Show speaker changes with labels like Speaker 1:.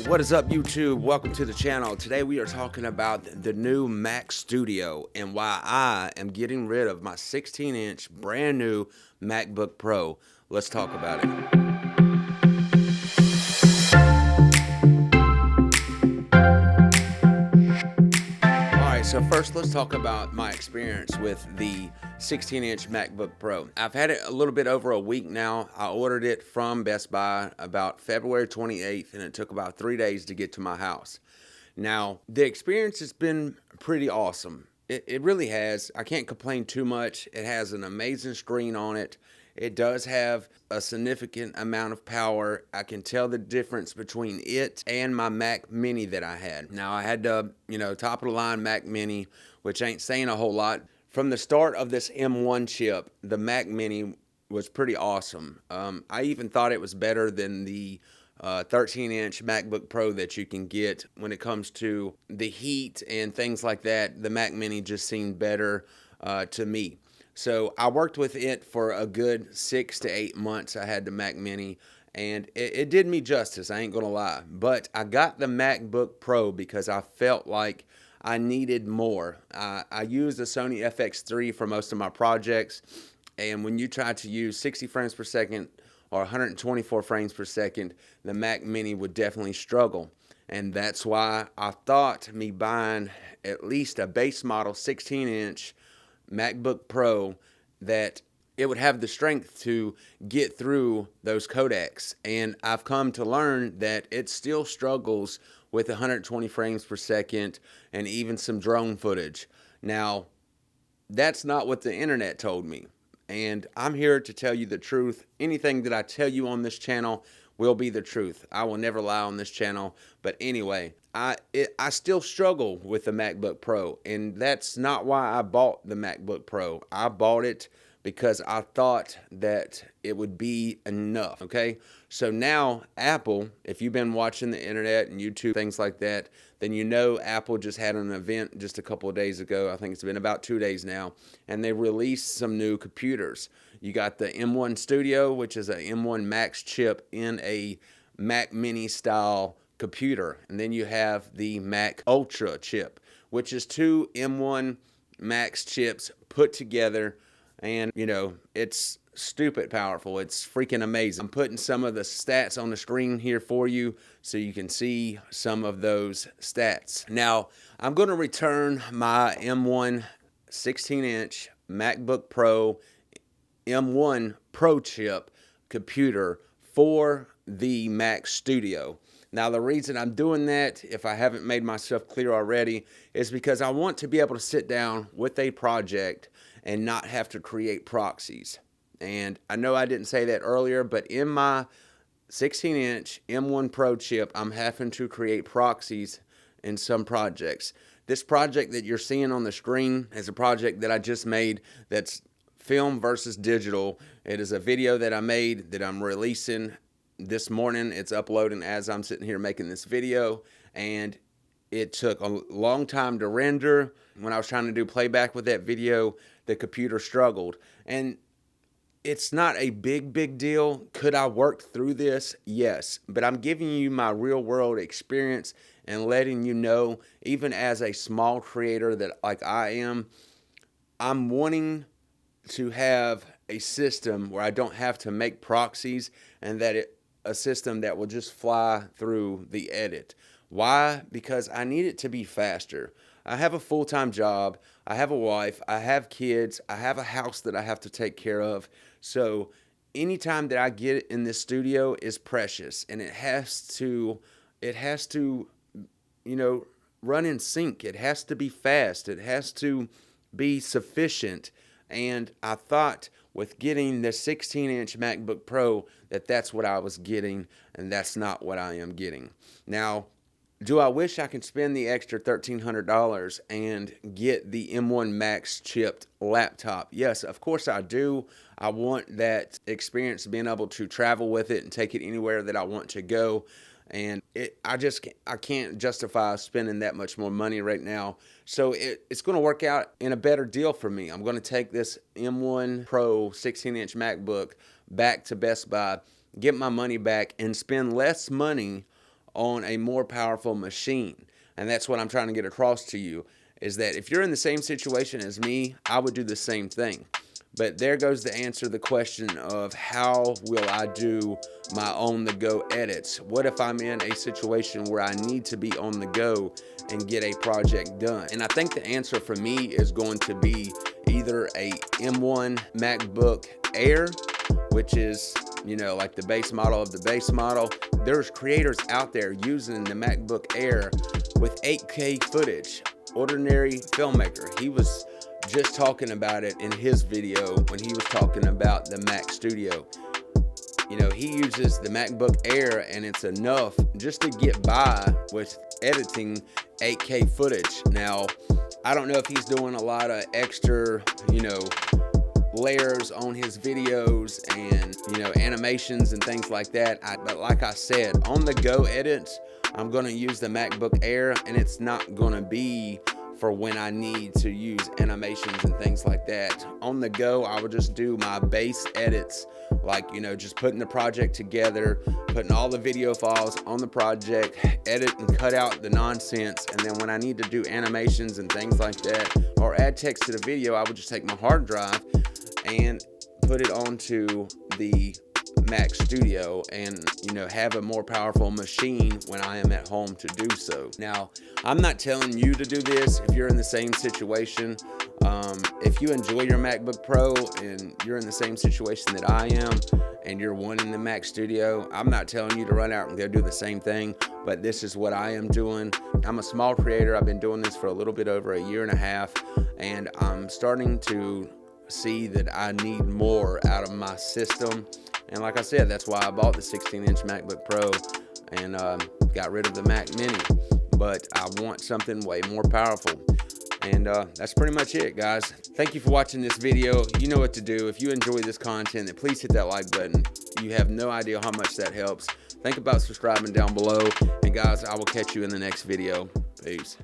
Speaker 1: What is up, YouTube? Welcome to the channel. Today we are talking about the new Mac Studio and why I am getting rid of my 16-inch brand new MacBook Pro. Let's talk about it. So first, let's talk about my experience with the 16-inch MacBook Pro. I've had it a little bit over a week now. I ordered it from Best Buy about February 28th, and it took about 3 days to get to my house. Now, the experience has been pretty awesome. It really has. I can't complain too much. It has an amazing screen on it. It does have a significant amount of power. I can tell the difference between it and my Mac Mini that I had. Now, I had the, top of the line Mac Mini, which ain't saying a whole lot. From the start of this M1 chip, the Mac Mini was pretty awesome. I even thought it was better than the 13-inch MacBook Pro that you can get when it comes to the heat and things like that. The Mac Mini just seemed better to me. So I worked with it for a good 6 to 8 months. I had the Mac Mini, and it did me justice, I ain't gonna lie. But I got the MacBook Pro because I felt like I needed more. I use the Sony FX3 for most of my projects, and when you try to use 60 frames per second or 124 frames per second, the Mac Mini would definitely struggle. And that's why I thought me buying at least a base model 16-inch MacBook Pro that it would have the strength to get through those codecs. And I've come to learn that it still struggles with 120 frames per second and even some drone footage. Now, that's not what the internet told me. And I'm here to tell you the truth. Anything that I tell you on this channel will be the truth. I will never lie on this channel. But anyway, I still struggle with the MacBook Pro, and that's not why I bought the MacBook Pro. I bought it because I thought that it would be enough, okay? So now Apple, if you've been watching the internet and YouTube, things like that, then you know Apple just had an event just a couple of days ago. I think it's been about 2 days now, and they released some new computers. You got the M1 Studio, which is a M1 Max chip in a Mac Mini style computer, and then you have the Mac Ultra chip, which is two M1 Max chips put together, and it's stupid powerful. It's freaking amazing. I'm putting some of the stats on the screen here for you so you can see some of those stats. Now, I'm going to return my M1 16-inch MacBook Pro M1 Pro chip computer for the Mac Studio. Now, the reason I'm doing that, if I haven't made myself clear already, is because I want to be able to sit down with a project and not have to create proxies. And I know I didn't say that earlier, but in my 16-inch M1 Pro chip, I'm having to create proxies in some projects. This project that you're seeing on the screen is a project that I just made that's film versus digital. It is a video that I made that I'm releasing this morning. It's uploading as I'm sitting here making this video, and it took a long time to render. When I was trying to do playback with that video, the computer struggled. And it's not a big deal. Could I work through this? Yes. But I'm giving you my real world experience and letting you know, even as a small creator that like I am, I'm wanting to have a system where I don't have to make proxies, and that a system that will just fly through the edit. Why? Because I need it to be faster. I have a full-time job. I have a wife. I have kids. I have a house that I have to take care of. So anytime that I get in this studio is precious, and it has to run in sync. It has to be fast. It has to be sufficient. And I thought with getting the 16-inch MacBook Pro that that's what I was getting, and that's not what I am getting. Now, do I wish I could spend the extra $1,300 and get the M1 Max chipped laptop? Yes, of course I do. I want that experience of being able to travel with it and take it anywhere that I want to go. And I can't justify spending that much more money right now. So it's going to work out in a better deal for me. I'm going to take this M1 Pro 16-inch MacBook back to Best Buy, get my money back, and spend less money on a more powerful machine. And that's what I'm trying to get across to you, is that if you're in the same situation as me, I would do the same thing. But there goes the answer to the question of how will I do my on-the-go edits? What if I'm in a situation where I need to be on the go and get a project done? And I think the answer for me is going to be either a M1 MacBook Air, which is, you know, like the base model of the base model. There's creators out there using the MacBook Air with 8K footage. Ordinary filmmaker, he was just talking about it in his video when he was talking about the Mac Studio. You know, he uses the MacBook Air and it's enough just to get by with editing 8K footage. Now, I don't know if he's doing a lot of extra, you know, layers on his videos and, you know, animations and things like that. But like I said, on the go edits, I'm going to use the MacBook Air, and it's not going to be for when I need to use animations and things like that. On the go, I would just do my base edits, like, you know, just putting the project together, putting all the video files on the project, edit and cut out the nonsense, and then when I need to do animations and things like that, or add text to the video, I would just take my hard drive and put it onto the Mac Studio and, you know, have a more powerful machine when I am at home to do so. Now, I'm not telling you to do this if you're in the same situation. If you enjoy your MacBook Pro and you're in the same situation that I am and you're wanting the Mac Studio, I'm not telling you to run out and go do the same thing, but this is what I am doing. I'm a small creator. I've been doing this for a little bit over a year and a half, and I'm starting to see that I need more out of my system. And like I said, that's why I bought the 16-inch MacBook Pro and got rid of the Mac Mini. But I want something way more powerful. And that's pretty much it, guys. Thank you for watching this video. You know what to do. If you enjoy this content, then please hit that like button. You have no idea how much that helps. Think about subscribing down below. And guys, I will catch you in the next video. Peace.